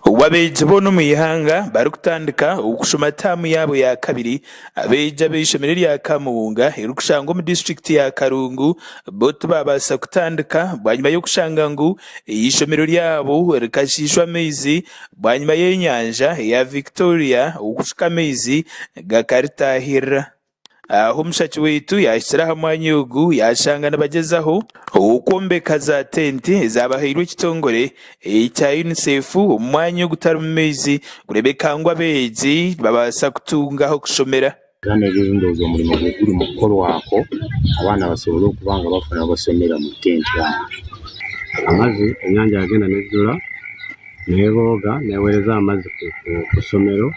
Wabeja bono mwihanga bari kutandika okushoma tamu yabo ya kabiri abeja b'ishomero rya Kamunga irukushanga mu district ya Karungu boto babasa kutandika bwanyuma yo kushanga ngu ishomero ryabo rikashishwa amezi bwanyuma y'enyanja ya Victoria ukushika amezi gakaritahira. Aho mushaki wetu yashiraho mwanya ugu yashangana bagezaho ukombeka za tenti zabahirwe kitongore cya UNICEF umwanya gutara mu mezi kurebeka ngo abeji babasa kutungaho kushomera kandi ebizindozo umurimo guri mukoro wako abana basobora kubanga bafana basomera mu tenti amazi enyanja yagenda nejura neboga newereza amazi kusomero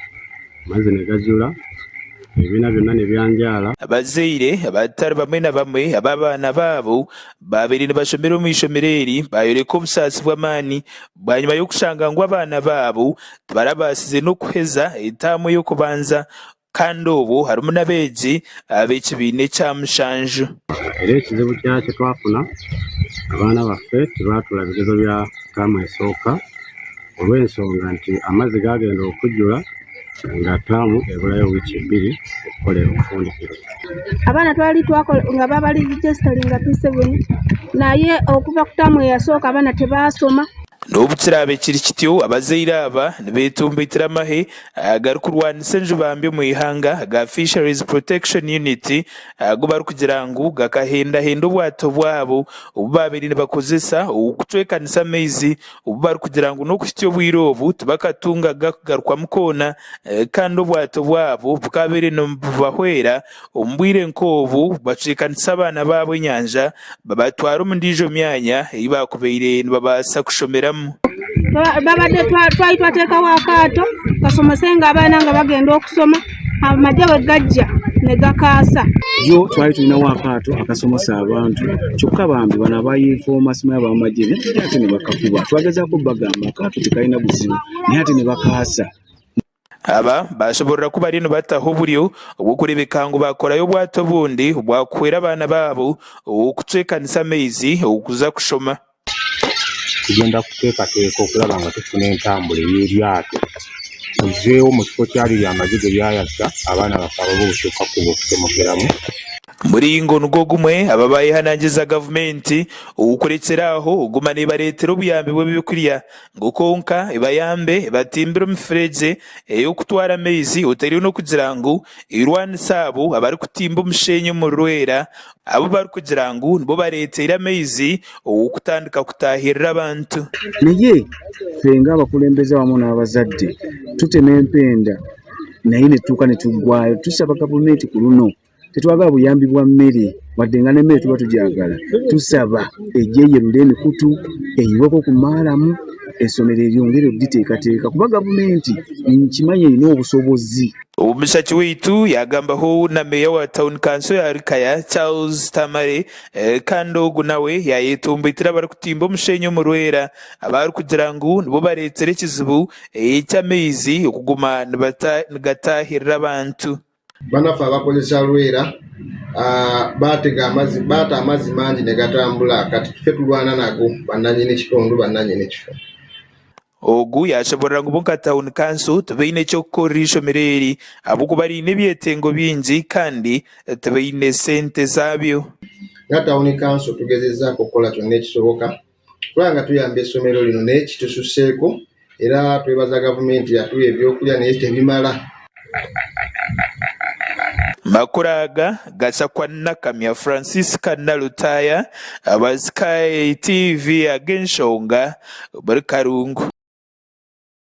amazi negajura ibina byonna nebyanjala abazeire abatari bamwe na bamwe ababana babo babiri nibashomera mu ishomereri bayoreka obusasi bw'amani bwanyuma yo kushanga ngo abana babo barabasize no kuheza etamu yo kubanza kandi ubu harimo n'abeji ab'ekibine cya Mushanju. Era ekizibu kyakyo twafuna abaana baffe tebatula bigezo bya tamu esooka olw'ensonga nti amazzi gagenda okujjula nga tamu ebulayo wiiki 2 okukolera okufundikiro. Abaana twali twakola nga babali registeringa P7 naye okuva ku tamu eyasooka abaana tebasoma. N'obukirabe kiri kityo abazeire aba nibetumbitira amahe agari kurwanisa enjubambi mu ihanga ga Fisheries Protection Unit ago bari kugira ngu gakahendahenda obwato bwabo obu babiri nibakozesa okucwekanisa amaizi obu bari kugira ngu n'okukitya obwire obu tibakatunga gakugarukwa mukona kandi obwato bwabo bukabere nibubahwera omu bwire nk'obu bacwekanisa abaana babo enyanja babatwara omu ndiijo myanya ei bakubaire nibabasa kushomeramu. Babadde twali twateekawo akaato kasomosenga abaana nga bagenda okusoma amagye bwe gajja ne gakaasa. Yo twali tulinawo akaato akasomosa abantu kyokka bambi bano abayinfooma simanyi ab'amagye naye ate ne bakakuba twagezaako bagamba akaato tekalina buzibu naye ate ne bakaasa. Aba bashoborera kuba rino bataho buryo obwokurebeka ngo bakorayo obwato bundi bwakwera abaana babo okucwekanisa amaizi okuza kushoma. Tugenda kuteekateeka okulaba nga tufuna entambula y'eryato tuzeewo mu kifo kyali ly'amagye ge lyayasa abaana baffe ab'obusukka kuba okusomokeramu. Muringo nugo gumwe ababayihanangiza gavumenti okurekeraho oguma nebaretera obuyambi bw'ebyokulya ngo konka ebayambe batimbira omuferege ey'okutwara amaizi otari no kugira ngu irwanisa abo abari kutimba omushenyi omu Rwera abo bari kugira ngu nibo baretera amaizi okutandika kutahirira abantu. Naye ffe ng'abakulembeze wamu n'abazadde tutema empenda naye ne tutuuka ne tuggwayo tusaba gavumenti ku luno tetwagala buyambi bwa mmere wadde nga n'emmere tuba tugyagala tusaba ejjeeyerula emikutu eyiweko ku maalamu essomero eryongere odditeekateeka kuba gavumenti nkimanyi erina obusobozi. Omushaki weitu yagambaho na meya wa town council ya Rikaya Charles Tamare kandi ogu nawe yayetumbitira bari kutimba omushenyi omu Rwera abari kugira ngu nibo baretere ekizibu eky'amaizi okuguma nigatahirira abantu. Banafe abakozesa Rwera baata amazzi mangi ne gatambula kati ffe tulwana nago bannannyini kitundu bannannyini ekifo. Ogu yashoborera ngu bonka town council tebaine ekyokukorera ishomero eri ahabwokuba barina ebyetengo bingi kandi tebaine sente zaabyo. Nga town council tugezezzaako okukola kyonna ekisoboka kubanga nga tuyamba essomero lino naye kitususseeko era twebaza gavumenti yatuwa ebyokulya naye tebimala. Makuraga gasakwa Nakamya Francis Kanalutaya abazikaye TV agenshonga bari Karungu.